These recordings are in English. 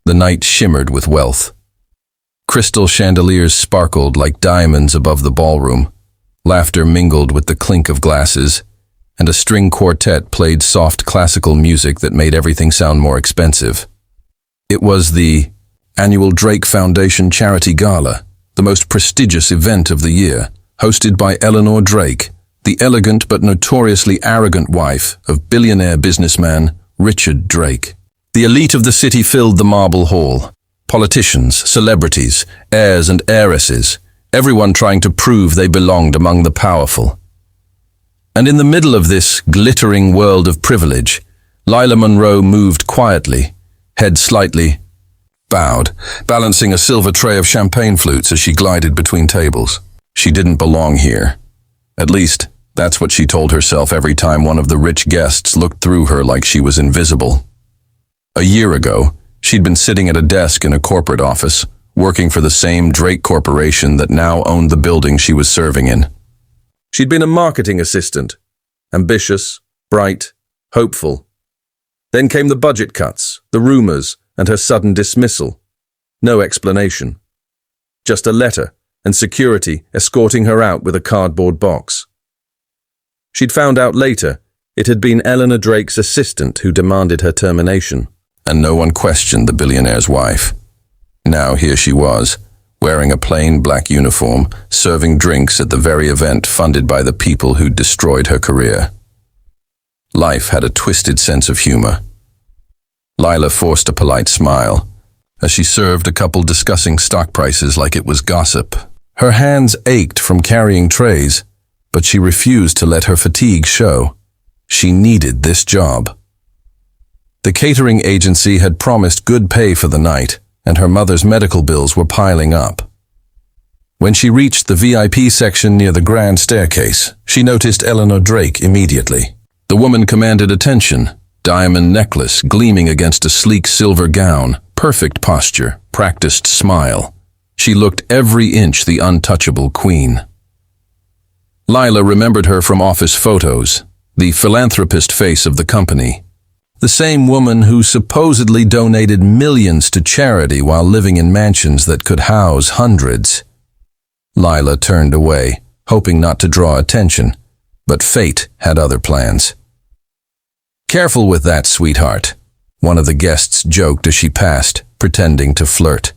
The night shimmered with wealth. Crystal chandeliers sparkled like diamonds above the ballroom. Laughter mingled with the clink of glasses, and a string quartet played soft classical music that made everything sound more expensive. It was the annual Drake Foundation Charity Gala, the most prestigious event of the year, hosted by Eleanor Drake, the elegant but notoriously arrogant wife of billionaire businessman Richard Drake. The elite of the city filled the marble hall. Politicians, celebrities, heirs and heiresses, everyone trying to prove they belonged among the powerful. And in the middle of this glittering world of privilege, Lila Monroe moved quietly, head slightly bowed, balancing a silver tray of champagne flutes as she glided between tables. She didn't belong here. At least, that's what she told herself every time one of the rich guests looked through her like she was invisible. A year ago, she'd been sitting at a desk in a corporate office, working for the same Drake Corporation that now owned the building she was serving in. She'd been a marketing assistant, ambitious, bright, hopeful. Then came the budget cuts, the rumors, and her sudden dismissal. No explanation. Just a letter and security escorting her out with a cardboard box. She'd found out later it had been Eleanor Drake's assistant who demanded her termination, and no one questioned the billionaire's wife. Now here she was, wearing a plain black uniform, serving drinks at the very event funded by the people who'd destroyed her career. Life had a twisted sense of humor. Lila forced a polite smile as she served a couple discussing stock prices like it was gossip. Her hands ached from carrying trays, but she refused to let her fatigue show. She needed this job. The catering agency had promised good pay for the night, and her mother's medical bills were piling up. When she reached the VIP section near the grand staircase, she noticed Eleanor Drake immediately. The woman commanded attention, diamond necklace gleaming against a sleek silver gown, perfect posture, practiced smile. She looked every inch the untouchable queen. Lila remembered her from office photos, the philanthropist face of the company. The same woman who supposedly donated millions to charity while living in mansions that could house hundreds. Lila turned away, hoping not to draw attention, but fate had other plans. "Careful with that, sweetheart," one of the guests joked as she passed, pretending to flirt.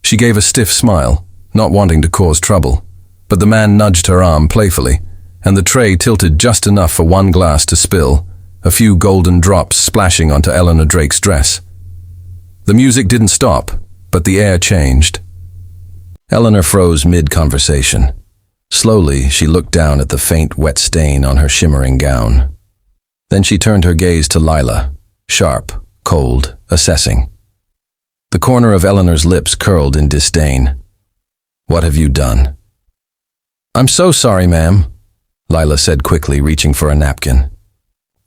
She gave a stiff smile, not wanting to cause trouble, but the man nudged her arm playfully, and the tray tilted just enough for one glass to spill, a few golden drops splashing onto Eleanor Drake's dress. The music didn't stop, but the air changed. Eleanor froze mid-conversation. Slowly, she looked down at the faint wet stain on her shimmering gown. Then she turned her gaze to Lila, sharp, cold, assessing. The corner of Eleanor's lips curled in disdain. "What have you done?" "I'm so sorry, ma'am," Lila said quickly, reaching for a napkin.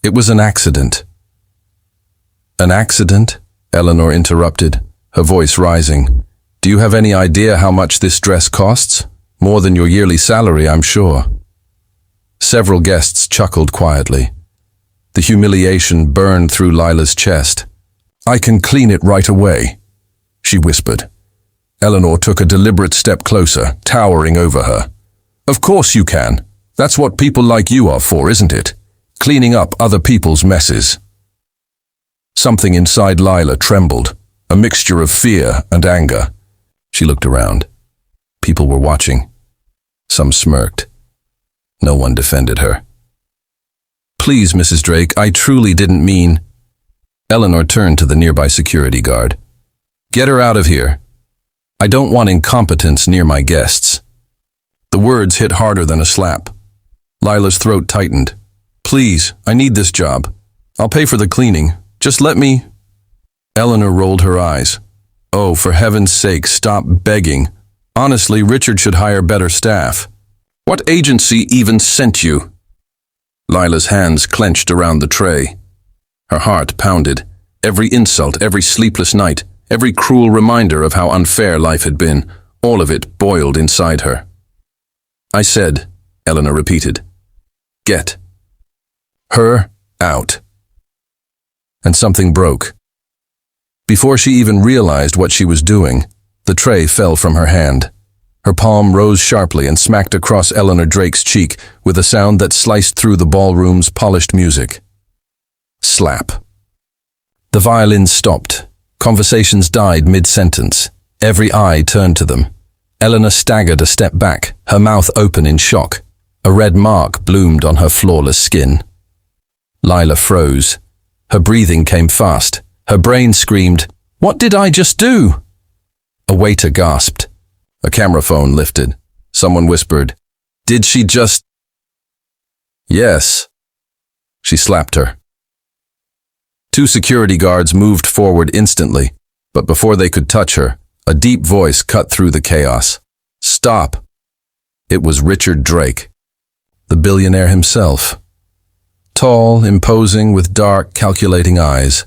"It was an accident." "An accident?" Eleanor interrupted, her voice rising. "Do you have any idea how much this dress costs? More than your yearly salary, I'm sure." Several guests chuckled quietly. The humiliation burned through Lila's chest. "I can clean it right away," she whispered. Eleanor took a deliberate step closer, towering over her. "Of course you can. That's what people like you are for, isn't it? Cleaning up other people's messes." Something inside Lila trembled, a mixture of fear and anger. She looked around. People were watching. Some smirked. No one defended her. "Please, Mrs. Drake, I truly didn't mean..." Eleanor turned to the nearby security guard. "Get her out of here. I don't want incompetence near my guests." The words hit harder than a slap. Lila's throat tightened. "Please, I need this job. I'll pay for the cleaning. Just let me..." Eleanor rolled her eyes. "Oh, for heaven's sake, stop begging. Honestly, Richard should hire better staff. What agency even sent you?" Lila's hands clenched around the tray. Her heart pounded. Every insult, every sleepless night, every cruel reminder of how unfair life had been, all of it boiled inside her. "I said," Eleanor repeated, "get her out." And something broke. Before she even realized what she was doing, the tray fell from her hand. Her palm rose sharply and smacked across Eleanor Drake's cheek with a sound that sliced through the ballroom's polished music. Slap. The violins stopped. Conversations died mid-sentence. Every eye turned to them. Eleanor staggered a step back, her mouth open in shock. A red mark bloomed on her flawless skin. Lila froze. Her breathing came fast. Her brain screamed, "What did I just do?" A waiter gasped. A camera phone lifted. Someone whispered, "Did she just—" "Yes." She slapped her. Two security guards moved forward instantly, but before they could touch her, a deep voice cut through the chaos. "Stop!" It was Richard Drake, the billionaire himself. Tall, imposing, with dark, calculating eyes.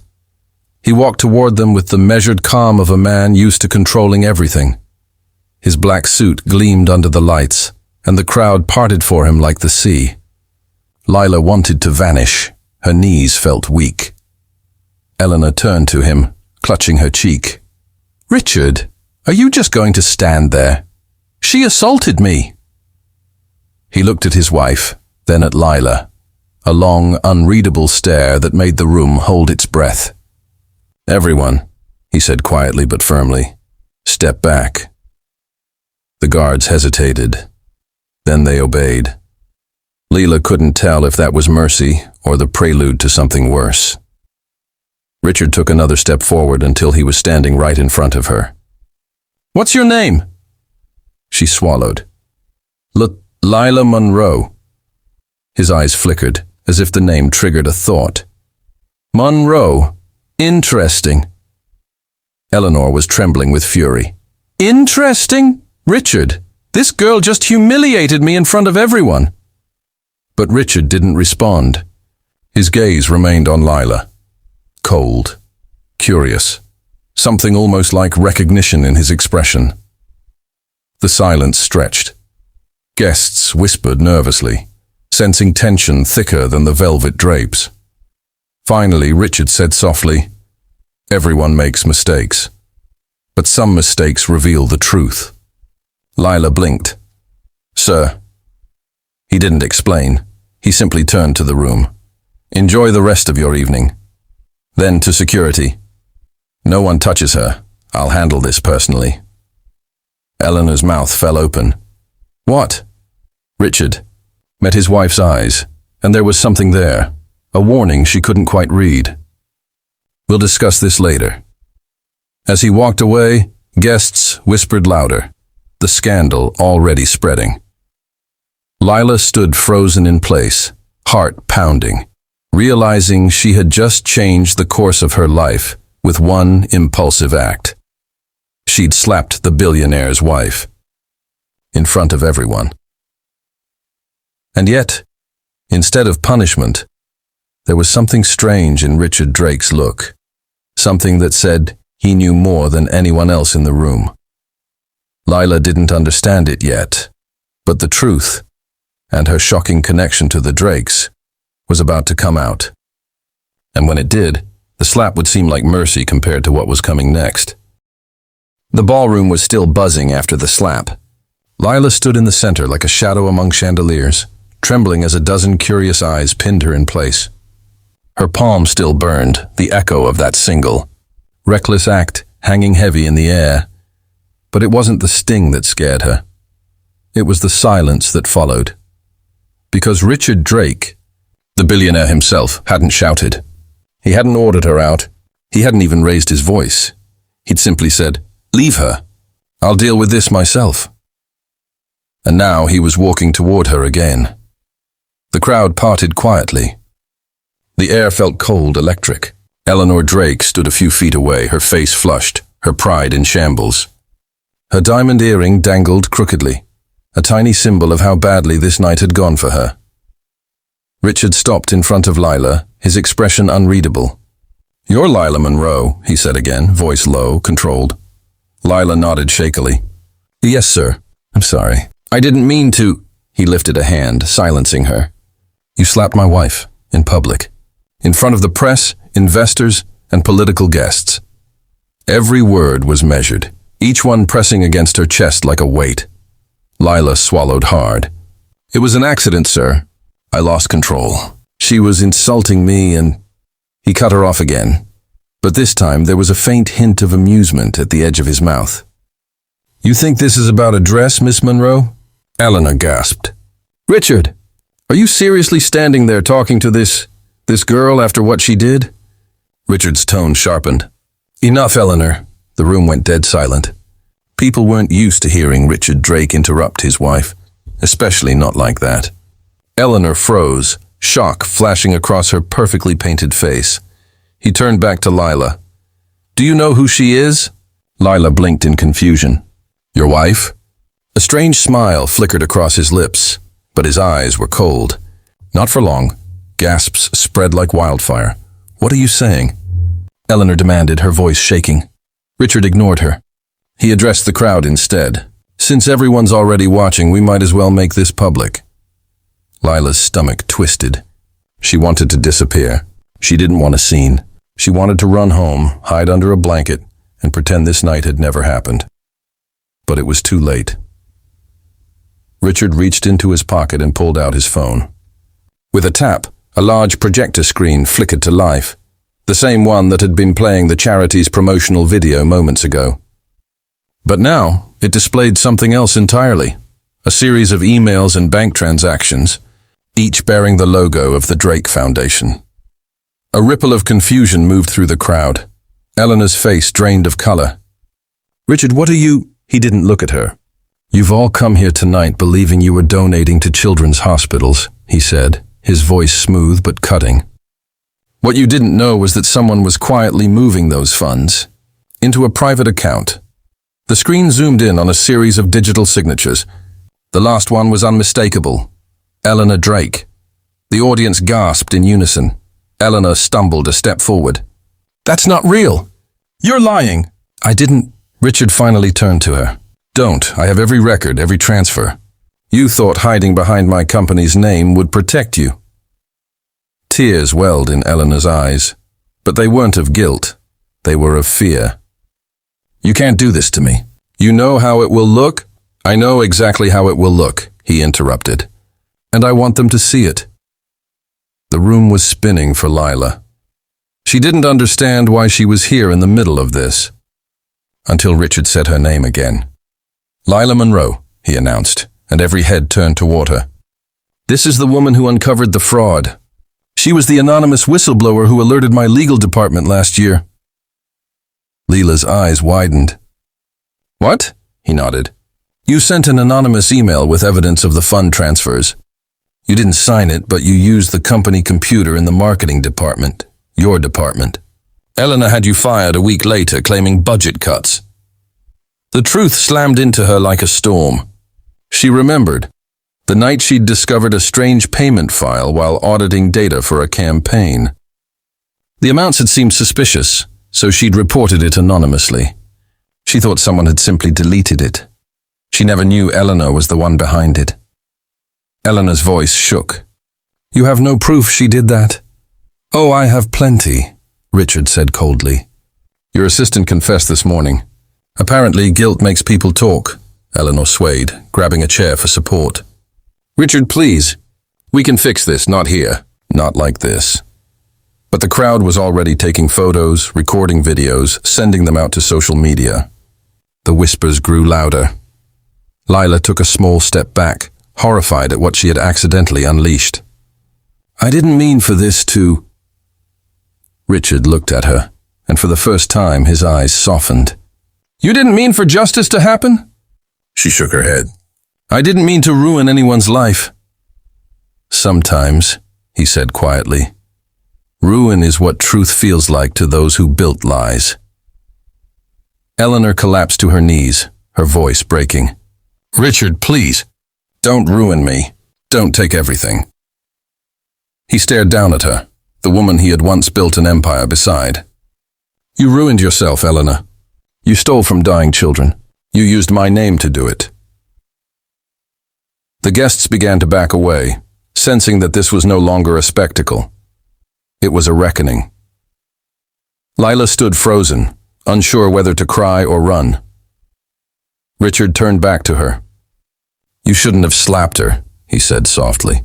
He walked toward them with the measured calm of a man used to controlling everything. His black suit gleamed under the lights, and the crowd parted for him like the sea. Lila wanted to vanish. Her knees felt weak. Eleanor turned to him, clutching her cheek. "Richard, are you just going to stand there? She assaulted me." He looked at his wife, then at Lila, a long, unreadable stare that made the room hold its breath. "Everyone," he said quietly but firmly, "step back." The guards hesitated. Then they obeyed. Lila couldn't tell if that was mercy or the prelude to something worse. Richard took another step forward until he was standing right in front of her. "What's your name?" She swallowed. "Lila Monroe." His eyes flickered, as if the name triggered a thought. "Monroe. Interesting." Eleanor was trembling with fury. "Interesting? Richard, this girl just humiliated me in front of everyone." But Richard didn't respond. His gaze remained on Lila. Cold, curious, something almost like recognition in his expression. The silence stretched. Guests whispered nervously, sensing tension thicker than the velvet drapes. Finally, Richard said softly, "Everyone makes mistakes, but some mistakes reveal the truth." Lila blinked. "Sir." He didn't explain. He simply turned to the room. "Enjoy the rest of your evening." Then to security. "No one touches her. I'll handle this personally." Eleanor's mouth fell open. "What?" Richard met his wife's eyes, and there was something there, a warning she couldn't quite read. "We'll discuss this later." As he walked away, guests whispered louder, the scandal already spreading. Lila stood frozen in place, heart pounding, realizing she had just changed the course of her life with one impulsive act. She'd slapped the billionaire's wife in front of everyone. And yet, instead of punishment, there was something strange in Richard Drake's look, something that said he knew more than anyone else in the room. Lila didn't understand it yet, but the truth, and her shocking connection to the Drakes, was about to come out. And when it did, the slap would seem like mercy compared to what was coming next. The ballroom was still buzzing after the slap. Lila stood in the center like a shadow among chandeliers, trembling as a dozen curious eyes pinned her in place. Her palm still burned, the echo of that single, reckless act hanging heavy in the air. But it wasn't the sting that scared her. It was the silence that followed. Because Richard Drake, the billionaire himself, hadn't shouted. He hadn't ordered her out. He hadn't even raised his voice. He'd simply said, "Leave her. I'll deal with this myself." And now he was walking toward her again. The crowd parted quietly. The air felt cold, electric. Eleanor Drake stood a few feet away, her face flushed, her pride in shambles. Her diamond earring dangled crookedly, a tiny symbol of how badly this night had gone for her. Richard stopped in front of Lila, his expression unreadable. "You're Lila Monroe," he said again, voice low, controlled. Lila nodded shakily. "Yes, sir. I'm sorry. I didn't mean to—" He lifted a hand, silencing her. "You slapped my wife, in public, in front of the press, investors, and political guests. Every word was measured, each one pressing against her chest like a weight. Lila swallowed hard. "It was an accident, sir. I lost control. She was insulting me and—" He cut her off again, but this time there was a faint hint of amusement at the edge of his mouth. "You think this is about a dress, Miss Monroe?" Eleanor gasped. "Richard, are you seriously standing there talking to this girl after what she did?" Richard's tone sharpened. "Enough, Eleanor." The room went dead silent. People weren't used to hearing Richard Drake interrupt his wife, especially not like that. Eleanor froze, shock flashing across her perfectly painted face. He turned back to Lila. "Do you know who she is?" Lila blinked in confusion. "Your wife?" A strange smile flickered across his lips, but his eyes were cold. Not for long. Gasps spread like wildfire. "What are you saying?" Eleanor demanded, her voice shaking. Richard ignored her. He addressed the crowd instead. "Since everyone's already watching, we might as well make this public." Lila's stomach twisted. She wanted to disappear. She didn't want a scene. She wanted to run home, hide under a blanket, and pretend this night had never happened. But it was too late. Richard reached into his pocket and pulled out his phone. With a tap, a large projector screen flickered to life, the same one that had been playing the charity's promotional video moments ago. But now, it displayed something else entirely, a series of emails and bank transactions, each bearing the logo of the Drake Foundation. A ripple of confusion moved through the crowd. Eleanor's face drained of color. "Richard, what are you—" He didn't look at her. "You've all come here tonight believing you were donating to children's hospitals," he said, his voice smooth but cutting. "What you didn't know was that someone was quietly moving those funds into a private account." The screen zoomed in on a series of digital signatures. The last one was unmistakable. Eleanor Drake. The audience gasped in unison. Eleanor stumbled a step forward. "That's not real! You're lying!" "I didn't—" Richard finally turned to her. "Don't. I have every record, every transfer. You thought hiding behind my company's name would protect you." Tears welled in Eleanor's eyes, but they weren't of guilt. They were of fear. "You can't do this to me. You know how it will look?" "I know exactly how it will look," he interrupted. "And I want them to see it." The room was spinning for Lila. She didn't understand why she was here in the middle of this. Until Richard said her name again. "Lila Monroe," he announced, and every head turned toward her. "This is the woman who uncovered the fraud. She was the anonymous whistleblower who alerted my legal department last year." Lila's eyes widened. "What?" he nodded. "You sent an anonymous email with evidence of the fund transfers. You didn't sign it, but you used the company computer in the marketing department, your department. Eleanor had you fired a week later, claiming budget cuts." The truth slammed into her like a storm. She remembered the night she'd discovered a strange payment file while auditing data for a campaign. The amounts had seemed suspicious, so she'd reported it anonymously. She thought someone had simply deleted it. She never knew Eleanor was the one behind it. Eleanor's voice shook. "You have no proof she did that?" "Oh, I have plenty," Richard said coldly. "Your assistant confessed this morning. Apparently, guilt makes people talk." Eleanor swayed, grabbing a chair for support. "Richard, please. We can fix this, not here. Not like this." But the crowd was already taking photos, recording videos, sending them out to social media. The whispers grew louder. Lila took a small step back, horrified at what she had accidentally unleashed. "I didn't mean for this to—" Richard looked at her, and for the first time his eyes softened. "You didn't mean for justice to happen?" She shook her head. "I didn't mean to ruin anyone's life." "Sometimes," he said quietly, "ruin is what truth feels like to those who built lies." Eleanor collapsed to her knees, her voice breaking. "Richard, please, don't ruin me. Don't take everything." He stared down at her, the woman he had once built an empire beside. "You ruined yourself, Eleanor. You stole from dying children. You used my name to do it." The guests began to back away, sensing that this was no longer a spectacle. It was a reckoning. Lila stood frozen, unsure whether to cry or run. Richard turned back to her. "You shouldn't have slapped her," he said softly,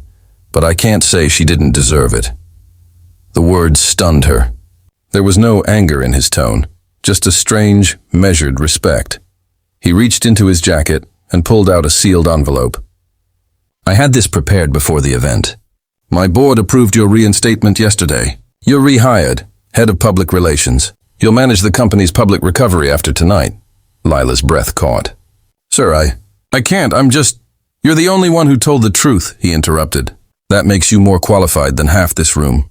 "but I can't say she didn't deserve it." The words stunned her. There was no anger in his tone, just a strange, measured respect. He reached into his jacket and pulled out a sealed envelope. "I had this prepared before the event. My board approved your reinstatement yesterday. You're rehired, head of public relations. You'll manage the company's public recovery after tonight." Lila's breath caught. "Sir, I can't, You're the only one who told the truth," he interrupted. "That makes you more qualified than half this room."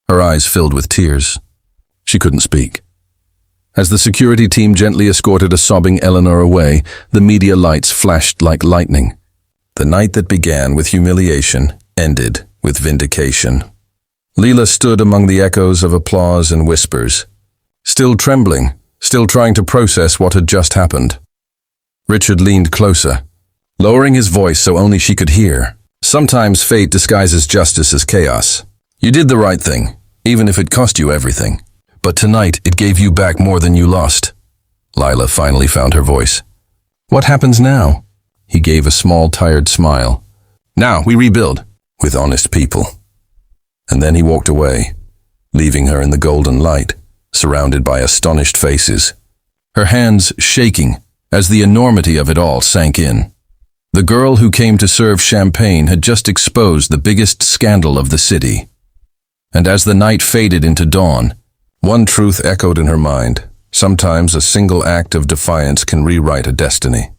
Her eyes filled with tears. She couldn't speak. As the security team gently escorted a sobbing Eleanor away, the media lights flashed like lightning. The night that began with humiliation ended with vindication. Lila stood among the echoes of applause and whispers, still trembling, still trying to process what had just happened. Richard leaned closer, lowering his voice so only she could hear. "Sometimes fate disguises justice as chaos. You did the right thing, even if it cost you everything. But tonight it gave you back more than you lost." Lila finally found her voice. "What happens now?" He gave a small, tired smile. "Now we rebuild, with honest people." And then he walked away, leaving her in the golden light, surrounded by astonished faces, her hands shaking as the enormity of it all sank in. The girl who came to serve champagne had just exposed the biggest scandal of the city. And as the night faded into dawn, one truth echoed in her mind: sometimes a single act of defiance can rewrite a destiny.